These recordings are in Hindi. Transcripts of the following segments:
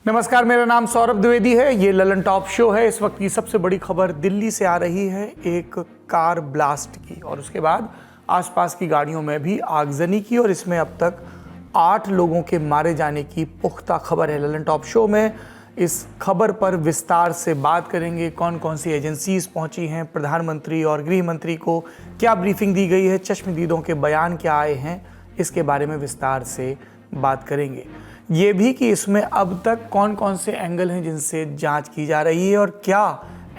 नमस्कार, मेरा नाम सौरभ द्विवेदी है। ये ललन टॉप शो है। इस वक्त की सबसे बड़ी खबर दिल्ली से आ रही है, एक कार ब्लास्ट की और उसके बाद आसपास की गाड़ियों में भी आगजनी की और इसमें अब तक 8 लोगों के मारे जाने की पुख्ता खबर है। ललन टॉप शो में इस खबर पर विस्तार से बात करेंगे। कौन कौन सी एजेंसीज पहुंची हैं, प्रधानमंत्री और गृह मंत्री को क्या ब्रीफिंग दी गई है, चश्मदीदों के बयान क्या आए हैं, इसके बारे में विस्तार से बात करेंगे। ये भी कि इसमें अब तक कौन कौन से एंगल हैं जिनसे जांच की जा रही है और क्या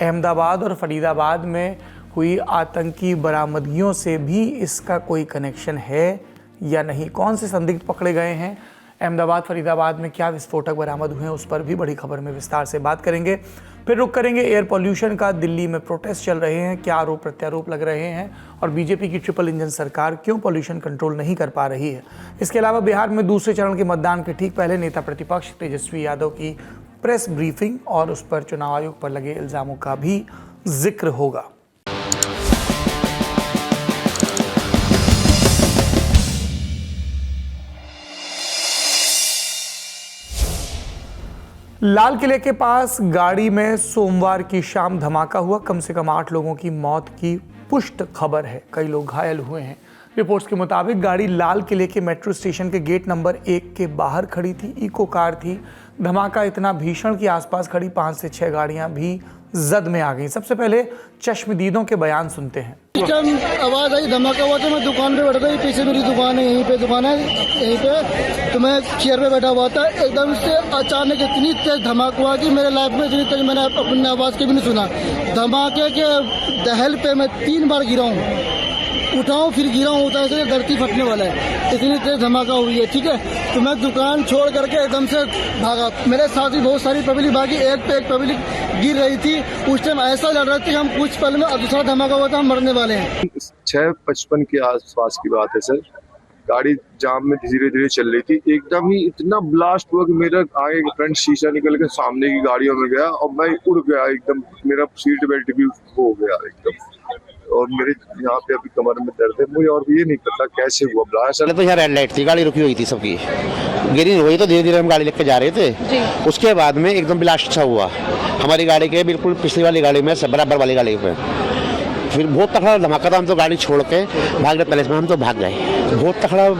अहमदाबाद और फरीदाबाद में हुई आतंकी बरामदगियों से भी इसका कोई कनेक्शन है या नहीं। कौन से संदिग्ध पकड़े गए हैं, अहमदाबाद फरीदाबाद में क्या विस्फोटक बरामद हुए हैं, उस पर भी बड़ी खबर में विस्तार से बात करेंगे। फिर रुक करेंगे एयर पॉल्यूशन का। दिल्ली में प्रोटेस्ट चल रहे हैं, क्या आरोप प्रत्यारोप लग रहे हैं और बीजेपी की ट्रिपल इंजन सरकार क्यों पॉल्यूशन कंट्रोल नहीं कर पा रही है। इसके अलावा बिहार में दूसरे चरण के मतदान के ठीक पहले नेता प्रतिपक्ष तेजस्वी यादव की प्रेस ब्रीफिंग और उस पर चुनाव आयोग पर लगे इल्जामों का भी जिक्र होगा। लाल किले के पास गाड़ी में सोमवार की शाम धमाका हुआ। कम से कम 8 लोगों की मौत की पुष्ट खबर है, कई लोग घायल हुए हैं। रिपोर्ट्स के मुताबिक गाड़ी लाल किले के मेट्रो स्टेशन के गेट नंबर 1 के बाहर खड़ी थी। इको कार थी। धमाका इतना भीषण कि आसपास खड़ी 5 से 6 गाड़ियां भी जद में आ गई। सबसे पहले चश्मदीदों के बयान सुनते हैं। आवाज आई, धमाका हुआ तो मैं दुकान पे बैठ गई। पीछे मेरी दुकान है, यहीं पे दुकान है, यहीं पे तो मैं चेयर पे बैठा हुआ था। एकदम से अचानक इतनी तेज धमाका हुआ कि मेरे लाइफ में इतनी तेज मैंने अपनी आवाज के भी नहीं सुना। धमाके के दहल पे मैं 3 बार गिरा हूँ, उठाऊं फिर गिरा हूँ, ऐसे धरती फटने वाला है, इतनी तेज धमाका हुई है। ठीक है, तो मैं दुकान छोड़ करके एकदम से भागा। मेरे साथ भी बहुत सारी पब्लिक भागी, एक पे एक पब्लिक गिर रही थी। उस टाइम ऐसा लग रहा था कि हम कुछ पल में दूसरा धमाका हुआ था, हम मरने वाले हैं। 6:55 के आसपास की बात है सर। गाड़ी जाम में धीरे धीरे चल रही थी, एकदम ही इतना ब्लास्ट हुआ कि मेरा आगे फ्रंट शीशा निकल के सामने की गाड़ियों में गया और मैं उड़ गया एकदम। मेरा सीट बेल्ट भी हो गया एकदम और मेरे यहाँ पे अभी कमर में दर्द है मुझे, और ये नहीं पता कैसे हुआ ब्लास्ट। तो यहाँ रेड लाइट थी, गाड़ी रुकी हुई थी सबकी, गिरी हुई तो धीरे धीरे हम गाड़ी लेके जा रहे थे। उसके बाद में एकदम ब्लास्ट अच्छा हुआ हमारी गाड़ी के बिल्कुल पिछली वाली गाड़ी में, बराबर वाली गाड़ी पे। फिर बहुत तगड़ा धमाका था, हम तो गाड़ी छोड़ के भाग रहे, पहले हम तो भाग गए। बहुत तगड़ा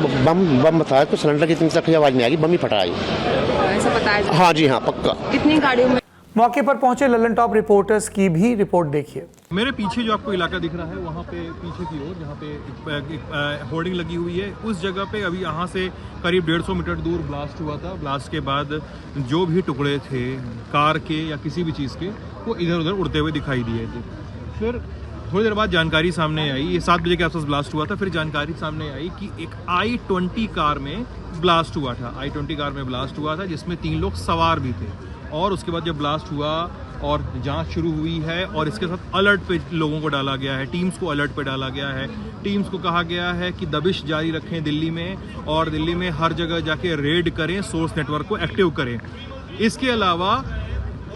बम था, कुछ सिलेंडर की इतनी तक आवाज नहीं आई, बम ही फटा आई। ऐसा पता है? हाँ जी हाँ, पक्का। कितनी गाड़ियों में? मौके पर पहुंचे ललन टॉप रिपोर्टर्स की भी रिपोर्ट देखिए। मेरे पीछे जो आपको इलाका दिख रहा है, वहाँ पे पीछे की ओर जहाँ पे एक होर्डिंग लगी हुई है, उस जगह पे अभी यहाँ से करीब 150 मीटर दूर ब्लास्ट हुआ था। ब्लास्ट के बाद जो भी टुकड़े थे कार के या किसी भी चीज़ के, वो इधर उधर उड़ते हुए दिखाई दिए थे। फिर थोड़ी देर बाद जानकारी सामने आई, ये 7 बजे के आसपास ब्लास्ट हुआ था। फिर जानकारी सामने आई कि एक I-20 कार में ब्लास्ट हुआ था। I-20 कार में ब्लास्ट हुआ था जिसमें 3 लोग सवार भी थे। और उसके बाद जब ब्लास्ट हुआ और जांच शुरू हुई है और इसके साथ अलर्ट पे लोगों को डाला गया है, टीम्स को अलर्ट पे डाला गया है। टीम्स को कहा गया है कि दबिश जारी रखें दिल्ली में और दिल्ली में हर जगह जाके रेड करें, सोर्स नेटवर्क को एक्टिव करें। इसके अलावा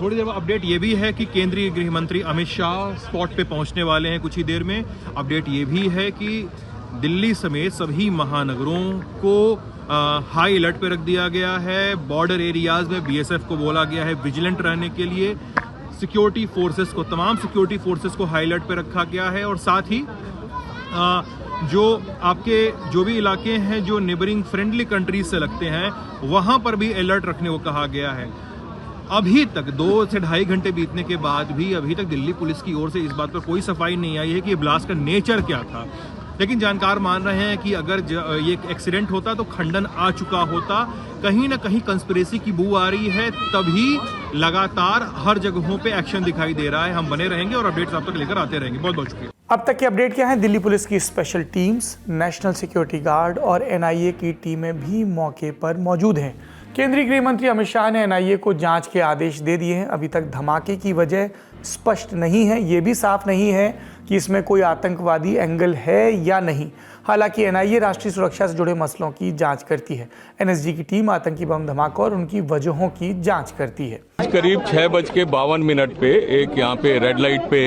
थोड़ी देर बाद अपडेट ये भी है कि केंद्रीय गृह मंत्री अमित शाह स्पॉट पे पहुंचने वाले हैं कुछ ही देर में। अपडेट ये भी है कि दिल्ली समेत सभी महानगरों को हाई अलर्ट पे रख दिया गया है। बॉर्डर एरियाज में BSF को बोला गया है विजिलेंट रहने के लिए। सिक्योरिटी फोर्सेस को, तमाम सिक्योरिटी फोर्सेस को हाई अलर्ट पे रखा गया है। और साथ ही जो आपके जो भी इलाके हैं जो नेबरिंग फ्रेंडली कंट्रीज से लगते हैं, वहां पर भी अलर्ट रखने को कहा गया है। अभी तक 2 से ढाई घंटे बीतने के बाद भी अभी तक दिल्ली पुलिस की ओर से इस बात पर कोई सफाई नहीं आई है कि ब्लास्ट का नेचर क्या था। लेकिन जानकार मान रहे हैं कि अगर ये एक्सीडेंट होता तो खंडन आ चुका होता। कहीं ना कहीं कंस्पिरेसी की बू आ रही है, तभी लगातार हर जगहों पे एक्शन दिखाई दे रहा है। हम बने रहेंगे और अपडेट्स आप तक लेकर आते रहेंगे। बहुत बहुत शुक्रिया। अब तक की अपडेट क्या है? दिल्ली पुलिस की special teams, national security guard और NIA की टीमें भी मौके पर मौजूद हैं। केंद्रीय गृह मंत्री अमित शाह ने NIA को जांच के आदेश दे दिए हैं। अभी तक धमाके की वजह स्पष्ट नहीं है। ये भी साफ नहीं है कि इसमें कोई आतंकवादी एंगल है या नहीं। हालांकि NIA राष्ट्रीय सुरक्षा से जुड़े मसलों की जांच करती है। NSG की टीम आतंकी बम धमाकों और उनकी वजहों की जांच करती है। करीब 6:52 पे एक यहाँ पे रेड लाइट पे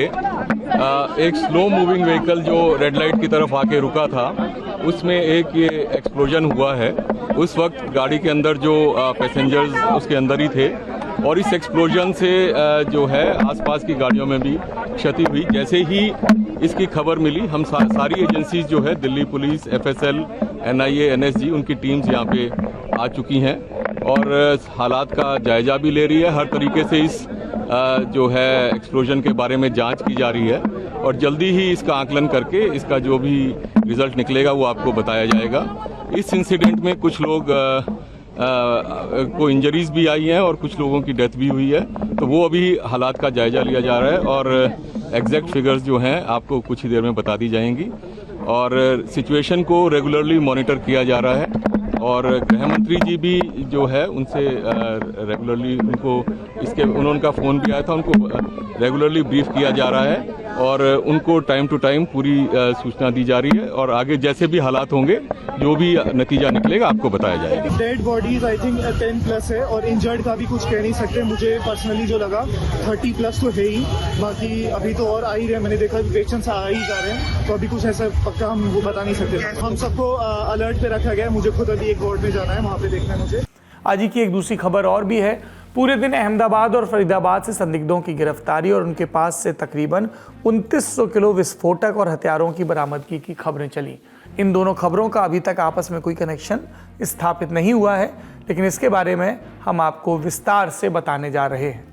एक स्लो मूविंग व्हीकल जो रेड लाइट की तरफ आके रुका था, उसमें एक ये एक्सप्लोजन हुआ है। उस वक्त गाड़ी के अंदर जो पैसेंजर्स उसके अंदर ही थे और इस एक्सप्लोजन से जो है आसपास की गाड़ियों में भी क्षति हुई। जैसे ही इसकी खबर मिली हम सारी एजेंसीज जो है Delhi police, FSL, NIA, NSG उनकी टीम्स यहाँ पे आ चुकी हैं और हालात का जायजा भी ले रही है। हर तरीके से इस जो है एक्सप्लोजन के बारे में जांच की जा रही है और जल्दी ही इसका आकलन करके इसका जो भी रिजल्ट निकलेगा वो आपको बताया जाएगा। इस इंसिडेंट में कुछ लोग को इंजरीज भी आई हैं और कुछ लोगों की डेथ भी हुई है, तो वो अभी हालात का जायजा लिया जा रहा है और एग्जैक्ट फिगर्स जो हैं आपको कुछ ही देर में बता दी जाएंगी और सिचुएशन को रेगुलरली मॉनिटर किया जा रहा है और गृह मंत्री जी भी जो है उनसे रेगुलरली उनका फ़ोन भी आया था, उनको रेगुलरली ब्रीफ किया जा रहा है और उनको टाइम टू टाइम पूरी सूचना दी जा रही है और आगे जैसे भी हालात होंगे जो भी नतीजा निकलेगा आपको बताया जाएगा। डेड बॉडीज आई थिंक 10+ है और इंजर्ड का भी कुछ कह नहीं सकते। मुझे पर्सनली जो लगा 30+ तो है ही, बाकी अभी तो और आ ही रहे हैं। मैंने देखा पेशेंट्स आ ही जा रहे हैं, तो अभी कुछ ऐसा पक्का हम वो बता नहीं सकते। हम सबको अलर्ट पे रखा गया है। मुझे खुद अभी एक वार्ड में जाना है, वहाँ पे देखना है मुझे। आज ही की एक दूसरी खबर और भी है। पूरे दिन अहमदाबाद और फरीदाबाद से संदिग्धों की गिरफ्तारी और उनके पास से तकरीबन 2900 किलो विस्फोटक और हथियारों की बरामदगी की खबरें चली। इन दोनों खबरों का अभी तक आपस में कोई कनेक्शन स्थापित नहीं हुआ है, लेकिन इसके बारे में हम आपको विस्तार से बताने जा रहे हैं।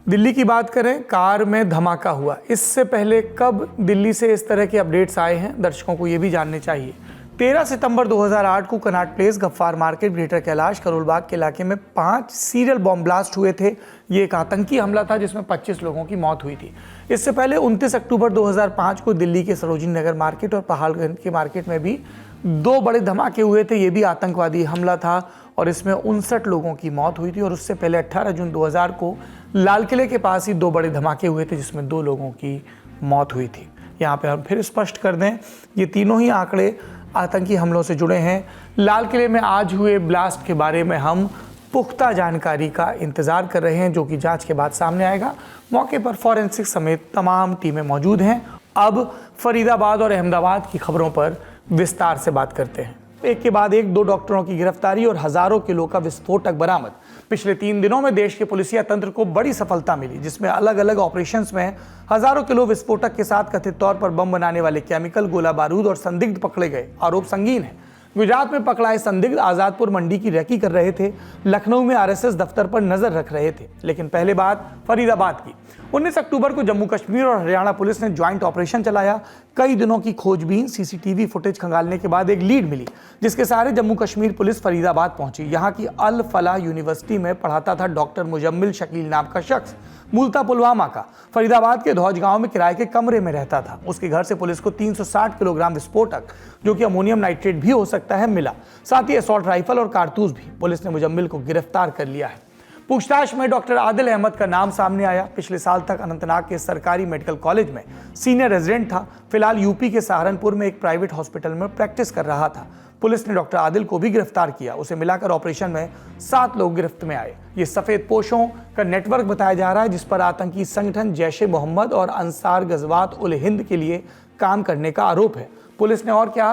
दिल्ली की बात करें, कार में धमाका हुआ। इससे पहले कब दिल्ली से इस तरह के अपडेट्स आए हैं, दर्शकों को ये भी जानने चाहिए। 13 सितंबर 2008 को कनाट प्लेस, गफ्फार मार्केट, ग्रेटर कैलाश, करोलबाग के इलाके में 5 सीरियल बॉम्ब ब्लास्ट हुए थे। ये एक आतंकी हमला था जिसमें 25 लोगों की मौत हुई थी। इससे पहले 29 अक्टूबर 2005 को दिल्ली के सरोजिनी नगर मार्केट और पहाड़गंज के मार्केट में भी 2 बड़े धमाके हुए थे। ये भी आतंकवादी हमला था और इसमें 59 लोगों की मौत हुई थी। और उससे पहले 18 जून 2000 को लाल किले के पास ही 2 बड़े धमाके हुए थे जिसमें 2 लोगों की मौत हुई थी। यहाँ पे हम फिर स्पष्ट कर दें, ये तीनों ही आंकड़े आतंकी हमलों से जुड़े हैं। लाल किले में आज हुए ब्लास्ट के बारे में हम पुख्ता जानकारी का इंतज़ार कर रहे हैं, जो कि जांच के बाद सामने आएगा। मौके पर फॉरेंसिक समेत तमाम टीमें मौजूद हैं। अब फरीदाबाद और अहमदाबाद की खबरों पर विस्तार से बात करते हैं। एक के बाद एक 2 डॉक्टरों की गिरफ्तारी और हजारों किलो का विस्फोटक बरामद। पिछले 3 दिनों में देश के पुलिसिया तंत्र को बड़ी सफलता मिली, जिसमें अलग अलग ऑपरेशंस में हजारों किलो विस्फोटक के साथ कथित तौर पर बम बनाने वाले केमिकल, गोला बारूद और संदिग्ध पकड़े गए। आरोप संगीन है। गुजरात में पकड़ाए संदिग्ध आजादपुर मंडी की रेकी कर रहे थे, लखनऊ में RSS दफ्तर पर नजर रख रहे थे। लेकिन पहले बात फरीदाबाद की। 19 अक्टूबर को जम्मू कश्मीर और हरियाणा पुलिस ने ज्वाइंट ऑपरेशन चलाया। कई दिनों की खोजबीन, CCTV फुटेज खंगालने के बाद एक लीड मिली, जिसके सहारे जम्मू कश्मीर पुलिस फरीदाबाद पहुंची। यहाँ की अल फलाह यूनिवर्सिटी में पढ़ाता था डॉक्टर मुजम्मिल शकील नाम का शख्स, मूलतः पुलवामा का। फरीदाबाद के धौज गांव में किराए के कमरे में रहता था। उसके घर से पुलिस को 360 किलोग्राम विस्फोटक, जो कि अमोनियम नाइट्रेट भी हो सकता है, मिला। साथ ही असॉल्ट राइफल और कारतूस भी। पुलिस ने मुजम्मिल को गिरफ्तार कर लिया है। पूछताछ में डॉक्टर आदिल अहमद का नाम सामने आया। पिछले साल तक अनंतनाग के सरकारी मेडिकल कॉलेज में सीनियर रेजिडेंट था। फिलहाल यूपी के सहारनपुर में एक प्राइवेट हॉस्पिटल में प्रैक्टिस कर रहा था। पुलिस ने डॉक्टर आदिल को भी गिरफ्तार किया। उसे मिलाकर ऑपरेशन में 7 लोग गिरफ्त में आए। ये सफेद पोशों का नेटवर्क बताया जा रहा है, जिस पर आतंकी संगठन जैश-ए-मोहम्मद और अंसार गजवात उल हिंद के लिए काम करने का आरोप है। पुलिस ने और क्या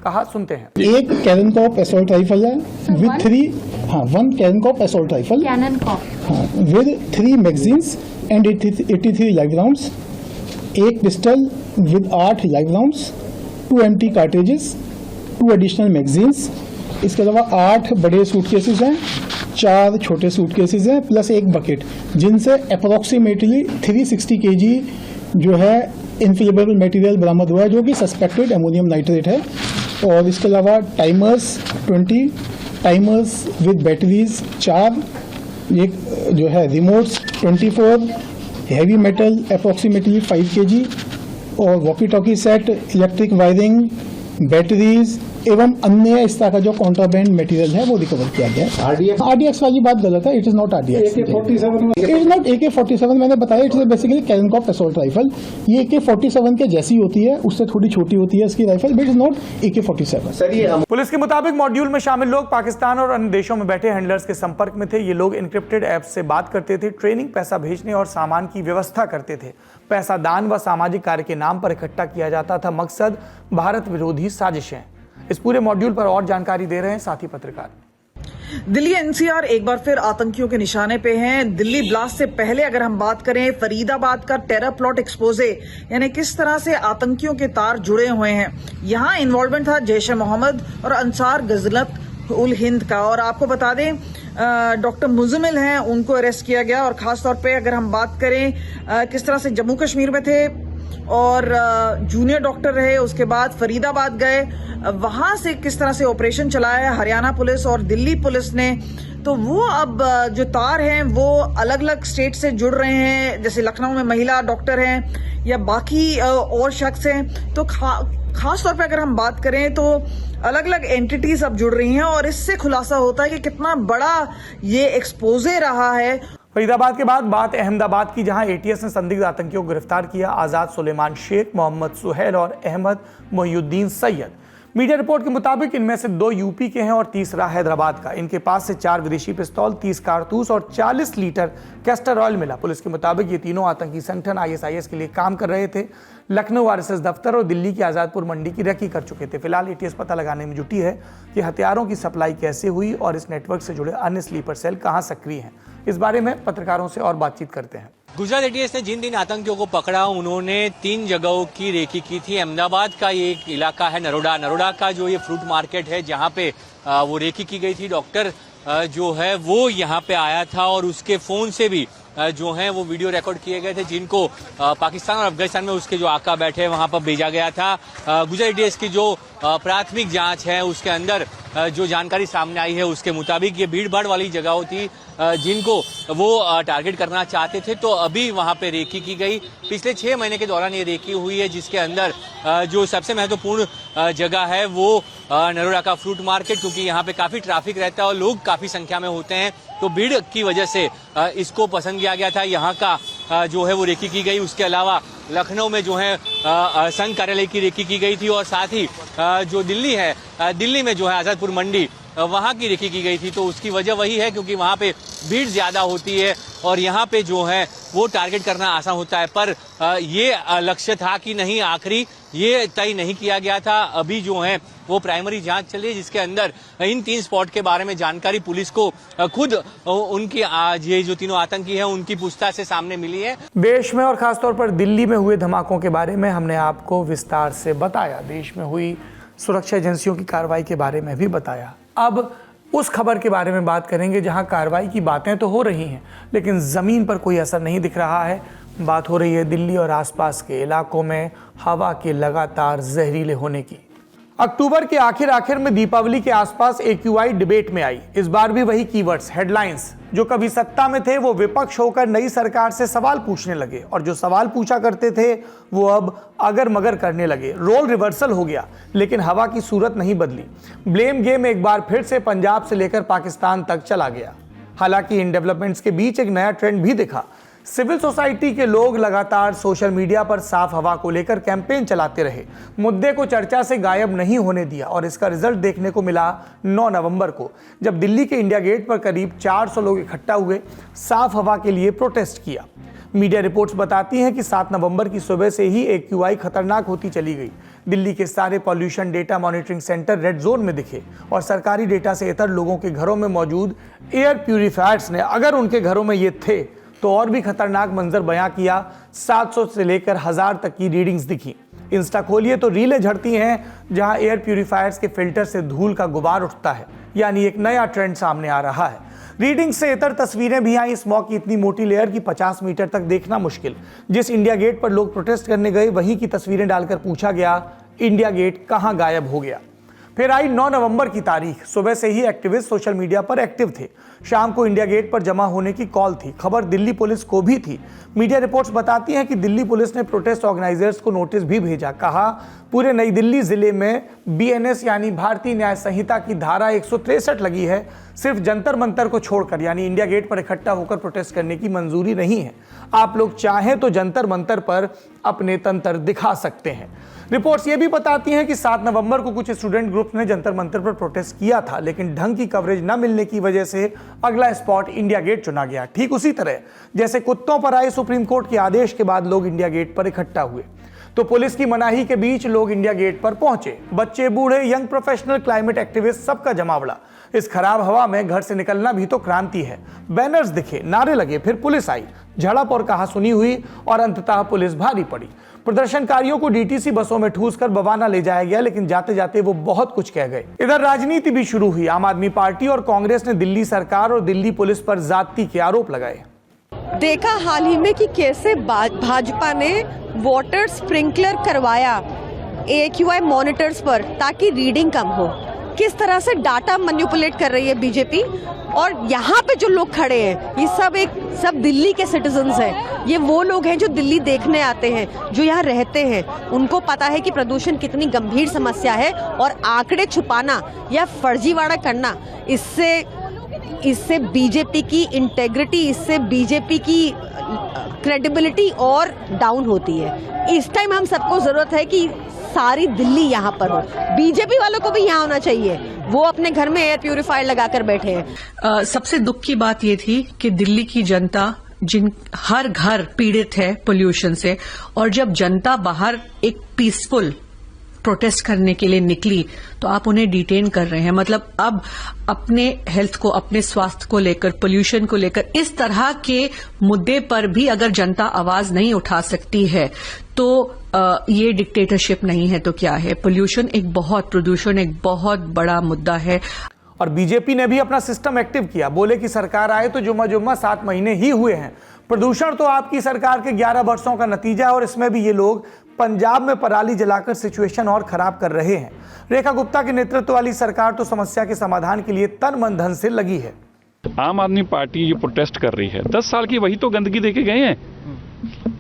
कहा, सुनते हैं। एक कैननकॉप असॉल्ट राइफल है विद 1 कैननकॉप assault rifle with 3 magazines and 83 live rounds, एक pistol with 8 live rounds, 2 empty cartridges, 2 additional magazines. इसके अलावा 8 बड़े सूटकेसेस हैं, 4 छोटे सूटकेसेस हैं, प्लस एक बकेट, जिनसे अप्रोक्सीमेटली 360 kg जो है इनफ्लेमेबल मटेरियल बरामद हुआ है, जो कि सस्पेक्टेड अमोनियम नाइट्रेट है। और इसके अलावा टाइमर्स 20, टाइमर्स विद बैटरीज 4, एक जो है remotes 24, heavy metal approximately 5 kg और walkie talkie set, electric wiring, batteries एवं अन्य इस तरह का जो कॉन्ट्राबैंड मटेरियल है वो रिकवर किया गया। RDX वाली बात गलत है, it is not RDX, it is not AK-47। मैंने बताया इट इज बेसिकली कैननकॉप असॉल्ट राइफल। ये AK-47 के जैसी होती है, उससे थोड़ी छोटी होती है इसकी rifle, but it is not AK-47। Police के मुताबिक मॉड्यूल में शामिल लोग पाकिस्तान और अन्य देशों में बैठे हैंडलर्स के संपर्क में थे। ये लोग इनक्रिप्टेड ऐप्स से बात करते थे, ट्रेनिंग, पैसा भेजने और सामान की व्यवस्था करते थे। पैसा दान व सामाजिक कार्य के नाम पर इकट्ठा किया जाता था। मकसद भारत विरोधी साजिशें। इस पूरे मॉड्यूल पर और जानकारी दे रहे हैं साथी पत्रकार। दिल्ली एनसीआर एक बार फिर आतंकियों के निशाने पे हैं। दिल्ली ब्लास्ट से पहले अगर हम बात करें फरीदाबाद का टेरर प्लॉट एक्सपोजे, यानी किस तरह से आतंकियों के तार जुड़े हुए हैं। यहां इन्वॉल्वमेंट था जैश ए मोहम्मद और अंसार गजलत उल हिंद का। और आपको बता दें डॉक्टर मुजमिल हैं, उनको अरेस्ट किया गया। और खासतौर पे अगर हम बात करें किस तरह से जम्मू कश्मीर में थे और जूनियर डॉक्टर रहे, उसके बाद फरीदाबाद गए, वहां से किस तरह से ऑपरेशन चलाया है हरियाणा पुलिस और दिल्ली पुलिस ने, तो वो अब जो तार हैं वो अलग अलग स्टेट से जुड़ रहे हैं। जैसे लखनऊ में महिला डॉक्टर हैं या बाकी और शख्स हैं। तो खास तौर पे अगर हम बात करें तो अलग अलग एंटिटीज अब जुड़ रही हैं और इससे खुलासा होता है कि कितना बड़ा ये एक्सपोजे रहा है। फरीदाबाद के बाद बात अहमदाबाद की, जहां एटीएस ने संदिग्ध आतंकियों को गिरफ्तार किया। आजाद सुलेमान शेख, मोहम्मद सुहेल और अहमद मोहिउद्दीन सैयद। मीडिया रिपोर्ट के मुताबिक इनमें से 2 यूपी के हैं और तीसरा हैदराबाद का। इनके पास से 4 विदेशी पिस्तौल, 30 कारतूस और 40 लीटर कैस्टर ऑयल मिला। पुलिस के मुताबिक ये तीनों आतंकी संगठन ISIS के लिए काम कर रहे थे। लखनऊ RSS दफ्तर और दिल्ली की आजादपुर मंडी की रेकी कर चुके थे। फिलहाल एटीएस पता लगाने में जुटी है कि हथियारों की सप्लाई कैसे हुई और इस नेटवर्क से जुड़े अन्य स्लीपर सेल कहां सक्रिय हैं। इस बारे में पत्रकारों से और बातचीत करते हैं। गुजरात एटीएस ने जिन 3 आतंकियों को पकड़ा, उन्होंने 3 जगहों की रेकी की थी। अहमदाबाद का ये एक इलाका है नरोडा का जो ये फ्रूट मार्केट है, जहां पे वो रेकी की गई थी। डॉक्टर जो है वो यहाँ पे आया था और उसके फोन से भी जो है वो वीडियो रिकॉर्ड किए गए थे, जिनको पाकिस्तान और अफगानिस्तान में उसके जो आका बैठे हैं वहां पर भेजा गया था। गुजरात एटीएस की जो प्राथमिक जांच है उसके अंदर जो जानकारी सामने आई है उसके मुताबिक ये भीड़ भाड़ वाली जगह थी जिनको वो टारगेट करना चाहते थे। तो अभी वहां पे रेकी की गई। पिछले 6 महीने के दौरान ये रेकी हुई है, जिसके अंदर जो सबसे महत्वपूर्ण जगह है वो नरोडा का फ्रूट मार्केट, क्योंकि यहाँ पे काफी ट्रैफिक रहता है और लोग काफी संख्या में होते हैं, तो भीड़ की वजह से इसको पसंद किया गया था। यहाँ का जो है वो रेकी की गई। उसके अलावा लखनऊ में जो है संघ कार्यालय की रेकी की गई थी और साथ ही जो दिल्ली है, दिल्ली में जो है आजादपुर मंडी, वहां की रेकी की गई थी। तो उसकी वजह वही है क्योंकि वहां पे भीड़ ज्यादा होती है और यहाँ पे जो है वो टारगेट करना आसान होता है। पर ये लक्ष्य था कि नहीं, आखिरी ये तय नहीं किया गया था। अभी जो है वो प्राइमरी जांच चली है, जिसके अंदर इन 3 स्पॉट के बारे में जानकारी पुलिस को खुद उनकी ये जो तीनों आतंकी हैं उनकी पूछताछ से सामने मिली है। देश में और खासतौर पर दिल्ली में हुए धमाकों के बारे में हमने आपको विस्तार से बताया। देश में हुई सुरक्षा एजेंसियों की कार्रवाई के बारे में भी बताया। अब उस खबर के बारे में बात करेंगे जहां कार्रवाई की बातें तो हो रही हैं लेकिन ज़मीन पर कोई असर नहीं दिख रहा है। बात हो रही है दिल्ली और आसपास के इलाकों में हवा के लगातार जहरीले होने की। अक्टूबर के आखिर में दीपावली के आसपास AQI डिबेट में आई। इस बार भी वही कीवर्ड्स, हेडलाइंस। जो कभी सत्ता में थे वो विपक्ष होकर नई सरकार से सवाल पूछने लगे और जो सवाल पूछा करते थे वो अब अगर मगर करने लगे। रोल रिवर्सल हो गया लेकिन हवा की सूरत नहीं बदली। ब्लेम गेम एक बार फिर से पंजाब से लेकर पाकिस्तान तक चला गया। हालांकि इन डेवलपमेंट्स के बीच एक नया ट्रेंड भी दिखा। सिविल सोसाइटी के लोग लगातार सोशल मीडिया पर साफ हवा को लेकर कैंपेन चलाते रहे, मुद्दे को चर्चा से गायब नहीं होने दिया और इसका रिजल्ट देखने को मिला 9 नवंबर को, जब दिल्ली के इंडिया गेट पर करीब 400 लोग इकट्ठा हुए, साफ हवा के लिए प्रोटेस्ट किया। मीडिया रिपोर्ट्स बताती हैं कि 7 नवंबर की सुबह से ही AQI खतरनाक होती चली गई। दिल्ली के सारे pollution data monitoring centre red zone में दिखे और सरकारी डेटा से इतर लोगों के घरों में मौजूद एयर प्यूरिफायर्स ने, अगर उनके घरों में ये थे तो और भी खतरनाक मंजर बयां किया। 700 से लेकर 1000 तक की रीडिंग्स दिखी। इंस्टा खोलिए तो रीलें झड़ती हैं जहां एयर प्यूरिफायर्स के फिल्टर से धूल का गुबार उठता है, यानी एक नया ट्रेंड सामने आ रहा है। रीडिंग से इतर तस्वीरें भी आई। स्मॉग की इतनी मोटी लेयर की 50 मीटर तक देखना मुश्किल। जिस इंडिया गेट पर लोग प्रोटेस्ट करने गए वहीं की तस्वीरें डालकर पूछा गया, इंडिया गेट कहां गायब हो गया। फिर आई 9 नवंबर की तारीख। सुबह से ही एक्टिविस्ट सोशल मीडिया पर एक्टिव थे। शाम को इंडिया गेट पर जमा होने की कॉल थी। खबर दिल्ली पुलिस को भी थी। मीडिया रिपोर्ट्स बताती हैं कि दिल्ली पुलिस ने प्रोटेस्ट ऑर्गेनाइजर्स को नोटिस भी भेजा। कहा पूरे नई दिल्ली जिले में BNS यानी भारतीय न्याय संहिता की धारा 163 लगी है। सिर्फ जंतर मंतर को छोड़कर यानी इंडिया गेट पर इकट्ठा होकर प्रोटेस्ट करने की मंजूरी नहीं है। आप लोग चाहें तो जंतर मंतर पर अपने तंत्र दिखा सकते हैं। रिपोर्ट्स ये भी बताती हैं कि 7 नवंबर को कुछ स्टूडेंट ग्रुप्स ने जंतर मंतर पर प्रोटेस्ट किया था, लेकिन ढंग की कवरेज न मिलने की वजह से अगला स्पॉट इंडिया गेट चुना गया। ठीक उसी तरह जैसे कुत्तों पर आए सुप्रीम कोर्ट के आदेश के बाद लोग इंडिया गेट पर इकट्ठा हुए। तो पुलिस की मनाही के बीच लोग इंडिया गेट पर पहुंचे। बच्चे, बूढ़े, यंग प्रोफेशनल, क्लाइमेट एक्टिविस्ट, सबका जमावड़ा। इस खराब हवा में घर से निकलना भी तो क्रांति है। बैनर्स दिखे, नारे लगे, फिर पुलिस आई, झड़प और कहासुनी हुई और अंततः पुलिस भारी पड़ी। प्रदर्शनकारियों को डीटीसी बसों में ठूस कर बवाना ले जाया गया, लेकिन जाते जाते वो बहुत कुछ कह गए। इधर राजनीति भी शुरू हुई। आम आदमी पार्टी और कांग्रेस ने दिल्ली सरकार और दिल्ली पुलिस पर ज्यादती के आरोप लगाए। देखा हाल ही में कि कैसे भाजपा ने वाटर स्प्रिंकलर करवाया AQI मॉनिटर्स पर ताकि रीडिंग कम हो। किस तरह से डाटा मैनिपुलेट कर रही है बीजेपी। और यहाँ पे जो लोग खड़े हैं ये सब दिल्ली के सिटीजन्स हैं। ये वो लोग हैं जो दिल्ली देखने आते हैं, जो यहाँ रहते हैं। उनको पता है कि प्रदूषण कितनी गंभीर समस्या है और आंकड़े छुपाना या फर्जीवाड़ा करना इससे बीजेपी की इंटेग्रिटी, इससे बीजेपी की क्रेडिबिलिटी और डाउन होती है। इस टाइम हम सबको जरूरत है कि सारी दिल्ली यहाँ पर हो। बीजेपी वालों को भी यहाँ होना चाहिए। वो अपने घर में एयर प्यूरिफायर लगाकर बैठे हैं। सबसे दुख की बात ये थी कि दिल्ली की जनता हर घर पीड़ित है पोल्यूशन से, और जब जनता बाहर एक पीसफुल प्रोटेस्ट करने के लिए निकली तो आप उन्हें डिटेन कर रहे हैं। मतलब अब अपने हेल्थ को, अपने स्वास्थ्य को लेकर, पोल्यूशन को लेकर, इस तरह के मुद्दे पर भी अगर जनता आवाज नहीं उठा सकती है तो ये डिक्टेटरशिप नहीं है तो क्या है। प्रदूषण एक बहुत बड़ा मुद्दा है। और बीजेपी ने भी अपना सिस्टम एक्टिव किया। बोले कि सरकार आए तो जुम्मा 7 महीने ही हुए हैं। प्रदूषण तो आपकी सरकार के 11 वर्षों का नतीजा है और इसमें भी ये लोग पंजाब में पराली जलाकर सिचुएशन और खराब कर रहे हैं। रेखा गुप्ता के नेतृत्व वाली सरकार तो समस्या के समाधान के लिए तन मन धन से लगी है। आम आदमी पार्टी जो प्रोटेस्ट कर रही है 10 साल की, वही तो गंदगी देके गए हैं।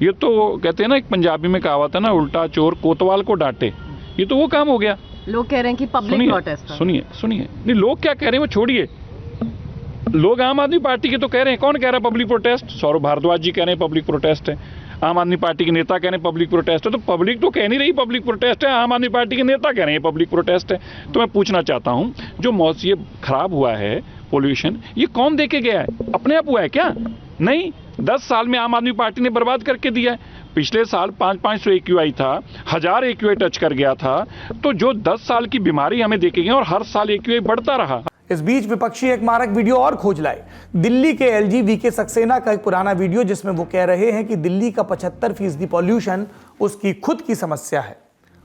ये तो कहते हैं ना, एक पंजाबी में कहावत है ना, उल्टा चोर कोतवाल को डांटे। ये तो वो काम हो गया। लोग कह रहे हैं कि पब्लिक प्रोटेस्ट। सुनिए नहीं, लोग क्या कह रहे हैं वो छोड़िए। लोग आम आदमी पार्टी के तो कह रहे हैं। कौन कह रहा है पब्लिक प्रोटेस्ट? सौरभ भारद्वाज जी कह रहे हैं पब्लिक प्रोटेस्ट है। आम आदमी पार्टी के नेता कह रहे हैं पब्लिक प्रोटेस्ट है। तो पब्लिक तो कह नहीं रही पब्लिक प्रोटेस्ट है, आम आदमी पार्टी के नेता कह रहे हैं पब्लिक प्रोटेस्ट है। तो मैं पूछना चाहता हूं, जो मौसम ये खराब हुआ है पोल्यूशन, ये कौन देके गया है? अपने आप हुआ है क्या? नहीं, 10 साल में आम आदमी पार्टी ने बर्बाद करके दिया है। पिछले साल 500 AQI था, 1000 AQI टच कर गया था। तो जो 10 साल की बीमारी हमें देखे गए और हर साल AQI बढ़ता रहा। इस बीच विपक्षी एक मारक वीडियो और खोज लाए। दिल्ली के LG VK सक्सेना का एक पुराना वीडियो, जिसमें वो कह रहे हैं कि दिल्ली का 75% पॉल्यूशन उसकी खुद की समस्या है।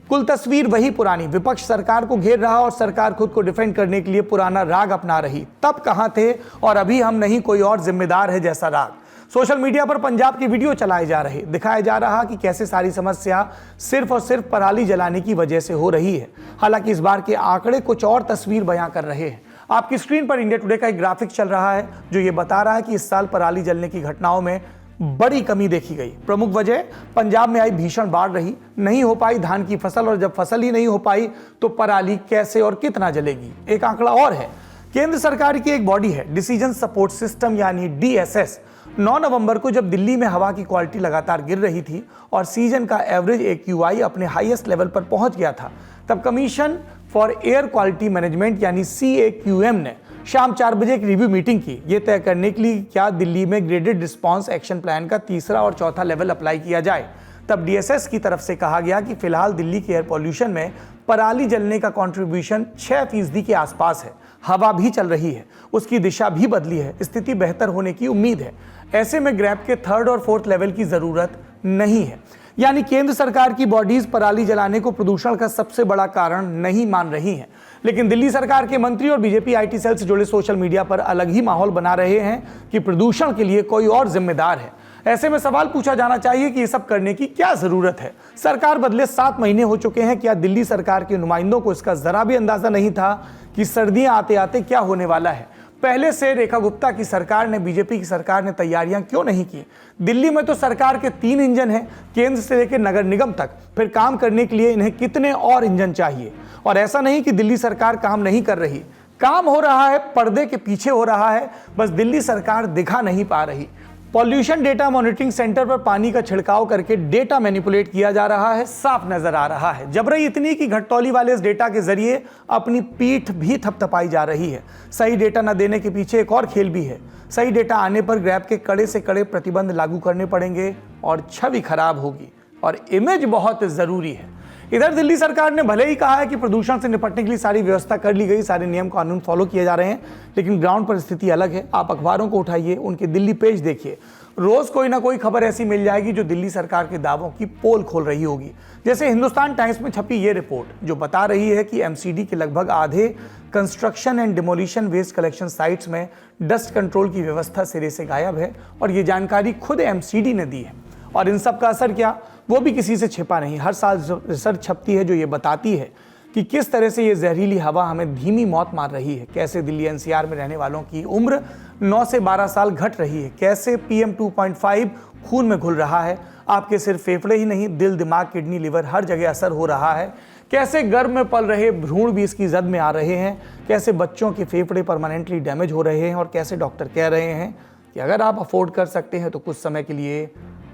कुल तस्वीर वही पुरानी। विपक्ष सरकार को घेर रहा और सरकार खुद को डिफेंड करने के लिए पुराना राग अपना रही। तब कहां थे और अभी हम नहीं, कोई और जिम्मेदार है जैसा राग। सोशल मीडिया पर पंजाब की वीडियो चलाए जा रहे, दिखाया जा रहा कि कैसे सारी समस्या सिर्फ और सिर्फ पराली जलाने की वजह से हो रही है। हालांकि इस बार के आंकड़े कुछ और तस्वीर बयां कर रहे हैं। आपकी स्क्रीन पर इंडिया टुडे का एक ग्राफिक चल रहा है जो ये बता रहा है कि इस साल पराली जलने की घटनाओं में बड़ी कमी देखी गई। प्रमुख वजह पंजाब में आई भीषण बाढ़ रही। नहीं हो पाई धान की फसल, और जब फसल ही नहीं हो पाई तो पराली कैसे और कितना जलेगी। एक आंकड़ा और है, केंद्र सरकार की एक बॉडी है डिसीजन सपोर्ट सिस्टम यानी DSS। 9 नवंबर को जब दिल्ली में हवा की क्वालिटी लगातार गिर रही थी और सीजन का एवरेज AQI अपने हाईएस्ट लेवल पर पहुंच गया था, तब commission for air quality management यानी CAQM ने शाम 4 बजे एक रिव्यू मीटिंग की, ये तय करने के लिए क्या दिल्ली में ग्रेडेड रिस्पांस एक्शन प्लान का तीसरा और चौथा लेवल अप्लाई किया जाए। तब DSS की तरफ से कहा गया कि फिलहाल दिल्ली के एयर पॉल्यूशन में पराली जलने का कंट्रीब्यूशन 6% के आसपास है। हवा भी चल रही है, उसकी दिशा भी बदली है, स्थिति बेहतर होने की उम्मीद है। ऐसे में ग्रैब के 3rd और 4th लेवल की जरूरत नहीं है। यानी केंद्र सरकार की बॉडीज पराली जलाने को प्रदूषण का सबसे बड़ा कारण नहीं मान रही हैं। लेकिन दिल्ली सरकार के मंत्री और बीजेपी IT सेल से जुड़े सोशल मीडिया पर अलग ही माहौल बना रहे हैं कि प्रदूषण के लिए कोई और जिम्मेदार है। ऐसे में सवाल पूछा जाना चाहिए कि ये सब करने की क्या जरूरत है। सरकार बदले 7 महीने हो चुके हैं, क्या दिल्ली सरकार के नुमाइंदों को इसका जरा भी अंदाजा नहीं था कि सर्दियां आते आते क्या होने वाला है। पहले से रेखा गुप्ता की सरकार ने, बीजेपी की सरकार ने तैयारियां क्यों नहीं की। दिल्ली में तो सरकार के 3 इंजन हैं, केंद्र से लेकर नगर निगम तक। फिर काम करने के लिए इन्हें कितने और इंजन चाहिए। और ऐसा नहीं कि दिल्ली सरकार काम नहीं कर रही, काम हो रहा है, पर्दे के पीछे हो रहा है, बस दिल्ली सरकार दिखा नहीं पा रही। पॉल्यूशन डेटा मॉनिटरिंग सेंटर पर पानी का छिड़काव करके डेटा मैनिपुलेट किया जा रहा है, साफ नजर आ रहा है। जबरई इतनी कि घटतौली वाले इस डेटा के जरिए अपनी पीठ भी थपथपाई जा रही है। सही डेटा न देने के पीछे एक और खेल भी है। सही डेटा आने पर ग्रैब के कड़े से कड़े प्रतिबंध लागू करने पड़ेंगे और छवि खराब होगी। और इमेज बहुत ज़रूरी है। इधर दिल्ली सरकार ने भले ही कहा है कि प्रदूषण से निपटने के लिए सारी व्यवस्था कर ली गई, सारे नियम कानून फॉलो किए जा रहे हैं, लेकिन ग्राउंड पर स्थिति अलग है। आप अखबारों को उठाइए, उनके दिल्ली पेज देखिए, रोज कोई ना कोई खबर ऐसी मिल जाएगी जो दिल्ली सरकार के दावों की पोल खोल रही होगी। जैसे हिंदुस्तान टाइम्स में छपी ये रिपोर्ट जो बता रही है कि एमसीडी के लगभग आधे construction and demolition waste collection sites में डस्ट कंट्रोल की व्यवस्था सिरे से गायब है, और ये जानकारी खुद एमसीडी ने दी है। और इन सब का असर क्या, वो भी किसी से छिपा नहीं। हर साल रिसर्च छपती है जो ये बताती है कि किस तरह से ये जहरीली हवा हमें धीमी मौत मार रही है, कैसे दिल्ली एनसीआर में रहने वालों की उम्र 9 से 12 साल घट रही है, कैसे PM 2.5 खून में घुल रहा है, आपके सिर्फ फेफड़े ही नहीं, दिल, दिमाग, किडनी, लिवर हर जगह असर हो रहा है, कैसे गर्भ में पल रहे भ्रूण भी इसकी जद में आ रहे हैं, कैसे बच्चों के फेफड़े परमानेंटली डैमेज हो रहे हैं, और कैसे डॉक्टर कह रहे हैं कि अगर आप अफोर्ड कर सकते हैं तो कुछ समय के लिए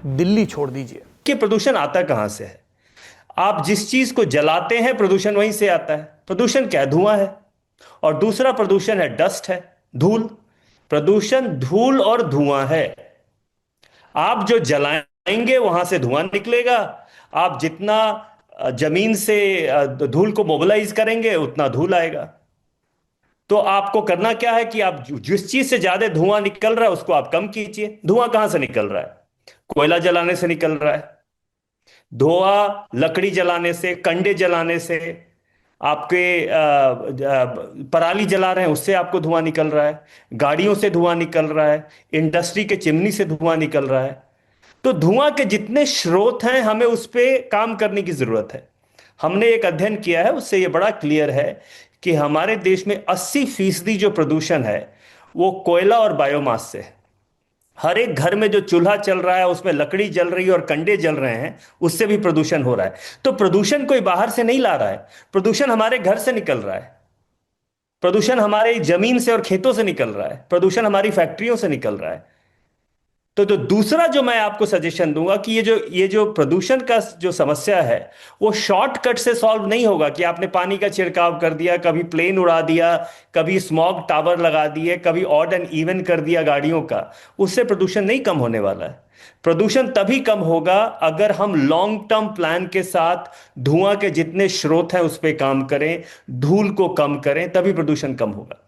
दिल्ली छोड़ दीजिए। कि प्रदूषण आता कहां से है? आप जिस चीज को जलाते हैं प्रदूषण वहीं से आता है। प्रदूषण क्या है? धुआं है। और दूसरा प्रदूषण है डस्ट है, धूल। प्रदूषण धूल और धुआं है। आप जो जलाएंगे वहां से धुआं निकलेगा, आप जितना जमीन से धूल को मोबिलाइज करेंगे उतना धूल आएगा। तो आपको करना क्या है कि आप जिस चीज से ज्यादा धुआं निकल रहा है उसको आप कम कीजिए। धुआं कहां से निकल रहा है? कोयला जलाने से निकल रहा है, धुआं लकड़ी जलाने से, कंडे जलाने से, आपके पराली जला रहे हैं उससे आपको धुआं निकल रहा है, गाड़ियों से धुआं निकल रहा है, इंडस्ट्री के चिमनी से धुआं निकल रहा है। तो धुआं के जितने स्रोत हैं हमें उस पर काम करने की जरूरत है। हमने एक अध्ययन किया है, उससे यह बड़ा क्लियर है कि हमारे देश में 80% जो प्रदूषण है वो कोयला और बायोमास से है। हर एक घर में जो चूल्हा चल रहा है उसमें लकड़ी जल रही है और कंडे जल रहे हैं, उससे भी प्रदूषण हो रहा है। तो प्रदूषण कोई बाहर से नहीं ला रहा है, प्रदूषण हमारे घर से निकल रहा है, प्रदूषण हमारे जमीन से और खेतों से निकल रहा है, प्रदूषण हमारी फैक्ट्रियों से निकल रहा है। तो दूसरा जो मैं आपको सजेशन दूंगा कि ये जो प्रदूषण का जो समस्या है वो शॉर्टकट से सॉल्व नहीं होगा कि आपने पानी का छिड़काव कर दिया, कभी प्लेन उड़ा दिया, कभी स्मॉग टावर लगा दिए, कभी ऑड एंड इवन कर दिया गाड़ियों का। उससे प्रदूषण नहीं कम होने वाला है। प्रदूषण तभी कम होगा अगर हम लॉन्ग टर्म प्लान के साथ धुआं के जितने स्रोत हैं उस पर काम करें, धूल को कम करें, तभी प्रदूषण कम होगा।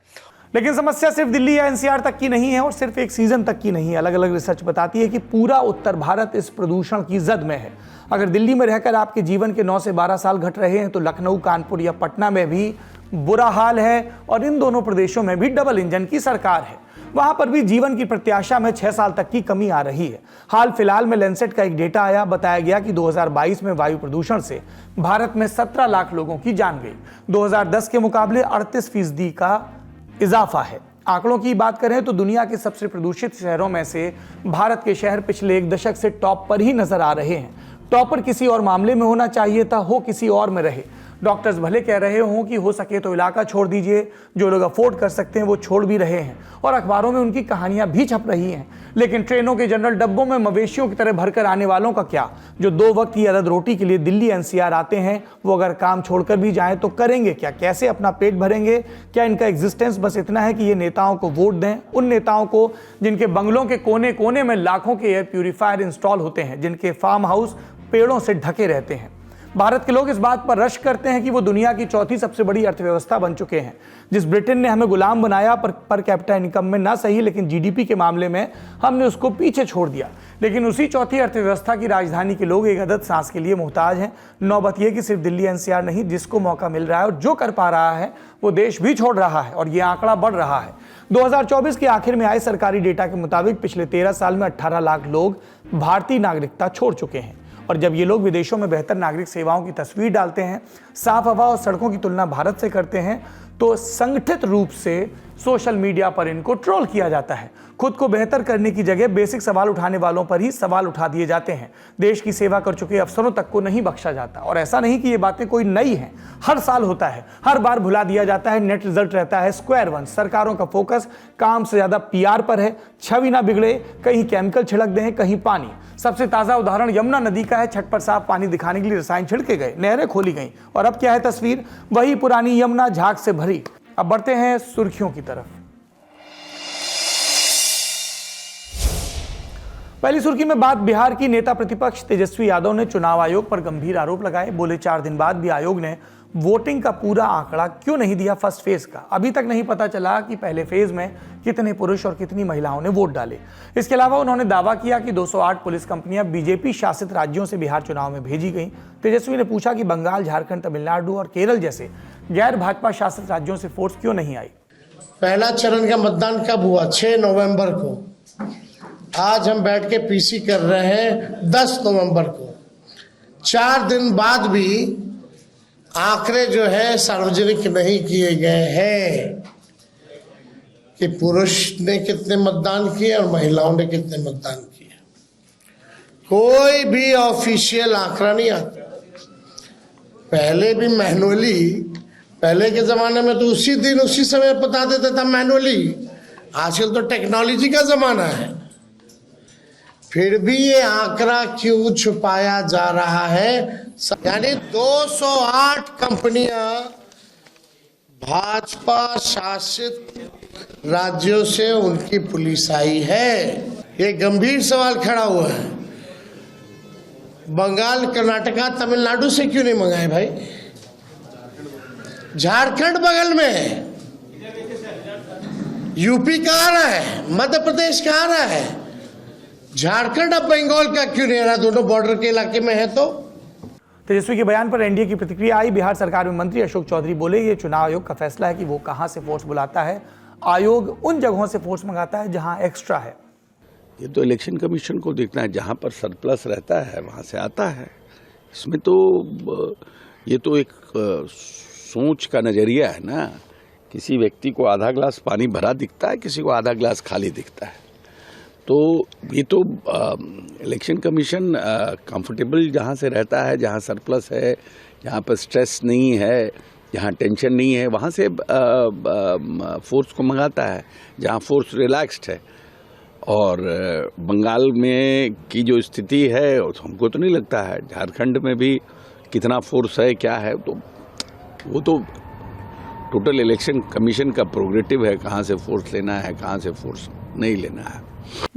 लेकिन समस्या सिर्फ दिल्ली या एनसीआर तक की नहीं है और सिर्फ एक सीजन तक की नहीं है। अलग अलग रिसर्च बताती है कि पूरा उत्तर भारत इस प्रदूषण की जद में है। अगर दिल्ली में रहकर आपके जीवन के 9 से 12 साल घट रहे हैं तो लखनऊ, कानपुर या पटना में भी बुरा हाल है, और इन दोनों प्रदेशों में भी डबल इंजन की सरकार है। वहां पर भी जीवन की प्रत्याशा में 6 साल तक की कमी आ रही है। हाल फिलहाल में लैंसेट का एक डेटा आया, बताया गया कि 2022 में वायु प्रदूषण से भारत में 17 लाख लोगों की जान गई। 2010 के मुकाबले 38% का इजाफा है। आंकड़ों की बात करें तो दुनिया के सबसे प्रदूषित शहरों में से भारत के शहर पिछले एक दशक से टॉप पर ही नजर आ रहे हैं। टॉपर किसी और मामले में होना चाहिए था, हो किसी और में रहे। डॉक्टर्स भले कह रहे हों कि हो सके तो इलाका छोड़ दीजिए, जो लोग अफोर्ड कर सकते हैं वो छोड़ भी रहे हैं, और अखबारों में उनकी कहानियां भी छप रही हैं। लेकिन ट्रेनों के जनरल डब्बों में मवेशियों की तरह भरकर आने वालों का क्या, जो 2 वक्त की अदद रोटी के लिए दिल्ली एनसीआर आते हैं, वो अगर काम छोड़कर भी जाएं तो करेंगे क्या? कैसे अपना पेट भरेंगे? क्या इनका एग्जिस्टेंस बस इतना है कि ये नेताओं को वोट दें? उन नेताओं को जिनके बंगलों के कोने कोने में लाखों के एयर प्यूरिफायर इंस्टॉल होते हैं, जिनके फार्म हाउस पेड़ों से ढके रहते हैं। भारत के लोग इस बात पर रश करते हैं कि वो दुनिया की 4थी सबसे बड़ी अर्थव्यवस्था बन चुके हैं। जिस ब्रिटेन ने हमें गुलाम बनाया पर कैपिटा इनकम में ना सही, लेकिन जीडीपी के मामले में हमने उसको पीछे छोड़ दिया। लेकिन उसी चौथी अर्थव्यवस्था की राजधानी के लोग एक अदद सांस के लिए मोहताज हैं। नौबत यह कि सिर्फ दिल्ली एनसीआर नहीं, जिसको मौका मिल रहा है और जो कर पा रहा है वो देश भी छोड़ रहा है, और ये आंकड़ा बढ़ रहा है। 2024 के आखिर में आए सरकारी डेटा के मुताबिक पिछले 13 साल में 18 लाख लोग भारतीय नागरिकता छोड़ चुके हैं। और जब ये लोग विदेशों में बेहतर नागरिक सेवाओं की तस्वीर डालते हैं, साफ हवा और सड़कों की तुलना भारत से करते हैं, तो संगठित रूप से सोशल मीडिया पर इनको ट्रोल किया जाता है। खुद को बेहतर करने की जगह बेसिक सवाल उठाने वालों पर ही सवाल उठा दिए जाते हैं। देश की सेवा कर चुके अफसरों तक को नहीं बख्शा जाता। और ऐसा नहीं कि ये बातें कोई नई हैं, हर साल होता है, हर बार भुला दिया जाता है। नेट रिजल्ट रहता है स्क्वायर वन। सरकारों का फोकस काम से ज्यादा पीआर पर है। छवि ना बिगड़े, कहीं केमिकल छिड़क दें, कहीं पानी। सबसे ताजा उदाहरण यमुना नदी का है। छत पर साफ पानी दिखाने के लिए रसायन छिड़के गए, नहरें खोली गई, और अब क्या है तस्वीर? वही पुरानी यमुना झाग से भरी। अब बढ़ते हैं सुर्खियों की तरफ। पहली सुर्खी में बात बिहार की नेता प्रतिपक्ष तेजस्वी यादव ने चुनाव आयोग पर गंभीर आरोप लगाए। बोले 4 दिन बाद भी आयोग ने वोटिंग का पूरा आंकड़ा क्यों नहीं दिया फर्स्ट फेज का। अभी तक नहीं पता चला कि पहले फेज में कितने पुरुष और कितनी महिलाओं ने वोट डाले। इसके अलावा उन्होंने दावा किया कि 208 पुलिस कंपनियां बीजेपी शासित राज्यों से बिहार चुनाव में भेजी गई। तेजस्वी ने पूछा कि बंगाल, झारखंड, तमिलनाडु और केरल जैसे गैर भाजपा शासित राज्यों से फोर्स क्यों नहीं आई। पहला चरण का मतदान कब हुआ? 6 नवंबर को। आज हम बैठ के पीसी कर रहे हैं 10 नवंबर को। 4 दिन बाद भी आंकड़े जो है सार्वजनिक नहीं किए गए हैं कि पुरुष ने कितने मतदान किए और महिलाओं ने कितने मतदान किए। कोई भी ऑफिशियल आंकड़ा नहीं आता। पहले भी मैनुअली, पहले के जमाने में तो उसी दिन उसी समय बता देता था मैनुअली। आजकल तो टेक्नोलॉजी का जमाना है, फिर भी ये आंकड़ा क्यों छुपाया जा रहा है? यानी 208 कंपनियां भाजपा शासित राज्यों से उनकी पुलिस आई है। ये गंभीर सवाल खड़ा हुआ है। बंगाल, कर्नाटका, तमिलनाडु से क्यों नहीं मंगाए भाई? झारखंड बगल में है, यूपी का आ रहा है, मध्य प्रदेश का आ रहा है, झारखंड अब बंगाल का क्यों नहीं आ रहा? दोनों बॉर्डर के इलाके में है। तो तेजस्वी के बयान पर एनडीए की प्रतिक्रिया आई। बिहार सरकार में मंत्री अशोक चौधरी बोले, ये चुनाव आयोग का फैसला है कि वो कहां से फोर्स बुलाता है। आयोग उन जगहों से फोर्स मंगाता है जहां एक्स्ट्रा है। ये तो इलेक्शन कमीशन को देखना है, जहां पर सरप्लस रहता है वहां से आता है। इसमें तो ये तो एक सोच का नजरिया है ना। किसी व्यक्ति को आधा ग्लास पानी भरा दिखता है, किसी को आधा ग्लास खाली दिखता है। तो ये तो इलेक्शन कमीशन कंफर्टेबल जहाँ से रहता है, जहाँ सरप्लस है, जहाँ पर स्ट्रेस नहीं है, जहाँ टेंशन नहीं है, वहाँ से फोर्स को मंगाता है जहाँ फोर्स रिलैक्स्ड है। और बंगाल में की जो स्थिति है हमको तो नहीं लगता है। झारखंड में भी कितना फोर्स है, क्या है, तो वो तो टोटल इलेक्शन कमीशन का प्रोग्रेटिव है, कहाँ से फोर्स लेना है, कहाँ से फोर्स नहीं लेना है।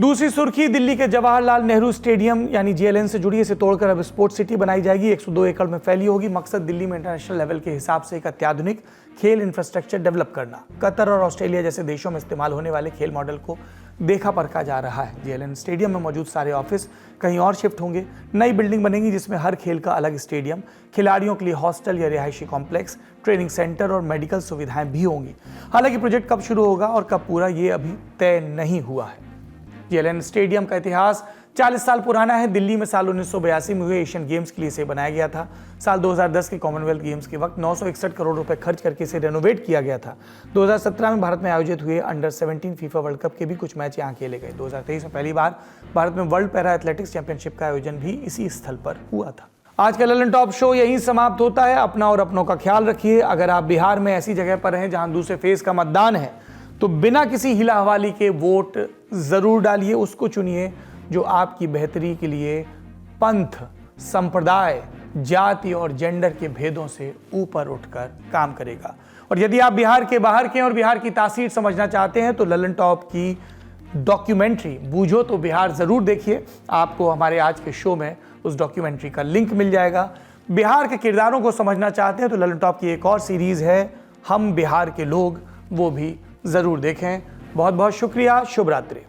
दूसरी सुर्खी दिल्ली के जवाहरलाल नेहरू स्टेडियम यानी जेएलएन से जुड़ी। इसे तोड़कर अब स्पोर्ट्स सिटी बनाई जाएगी। 102 एकड़ में फैली होगी। मकसद दिल्ली में इंटरनेशनल लेवल के हिसाब से एक अत्याधुनिक खेल इंफ्रास्ट्रक्चर डेवलप करना। कतर और ऑस्ट्रेलिया जैसे देशों में इस्तेमाल होने वाले खेल मॉडल को देखा परखा जा रहा है। जेएलएन स्टेडियम में मौजूद सारे ऑफिस कहीं और शिफ्ट होंगे। नई बिल्डिंग बनेगी जिसमें हर खेल का अलग स्टेडियम, खिलाड़ियों के लिए हॉस्टल या रिहायशी कॉम्प्लेक्स, ट्रेनिंग सेंटर और मेडिकल सुविधाएं भी होंगी। हालांकि प्रोजेक्ट कब शुरू होगा और कब पूरा, ये अभी तय नहीं हुआ है। जेएलएन स्टेडियम का इतिहास 40 साल पुराना है। दिल्ली में साल 1982 में हुए एशियन गेम्स के लिए इसे बनाया गया था। साल 2010 के कॉमनवेल्थ गेम्स के वक्त 961 करोड़ रुपए खर्च करके इसे रेनोवेट किया गया था। 2017 में भारत में आयोजित हुए अंडर 17 फीफा वर्ल्ड कप के भी कुछ मैच यहाँ खेले गए। 2023 में पहली बार भारत में वर्ल्ड पैरा एथलेटिक्स चैंपियनशिप का आयोजन भी इसी स्थल पर हुआ था। आज का ललन टॉप शो यहीं समाप्त होता है। अपना और अपनों का ख्याल रखिए। अगर आप बिहार में ऐसी जगह पर हैं जहां दूसरे फेज का मतदान है तो बिना किसी हिला हवाली के वोट जरूर डालिए। उसको चुनिए जो आपकी बेहतरी के लिए पंथ, संप्रदाय, जाति और जेंडर के भेदों से ऊपर उठकर काम करेगा। और यदि आप बिहार के बाहर के और बिहार की तासीर समझना चाहते हैं तो ललन टॉप की डॉक्यूमेंट्री बूझो तो बिहार जरूर देखिए। आपको हमारे आज के शो में उस डॉक्यूमेंट्री का लिंक मिल जाएगा। बिहार के किरदारों को समझना चाहते हैं तो ललन टॉप की एक और सीरीज है हम बिहार के लोग, वो भी जरूर देखें। बहुत बहुत शुक्रिया। शुभ रात्रि।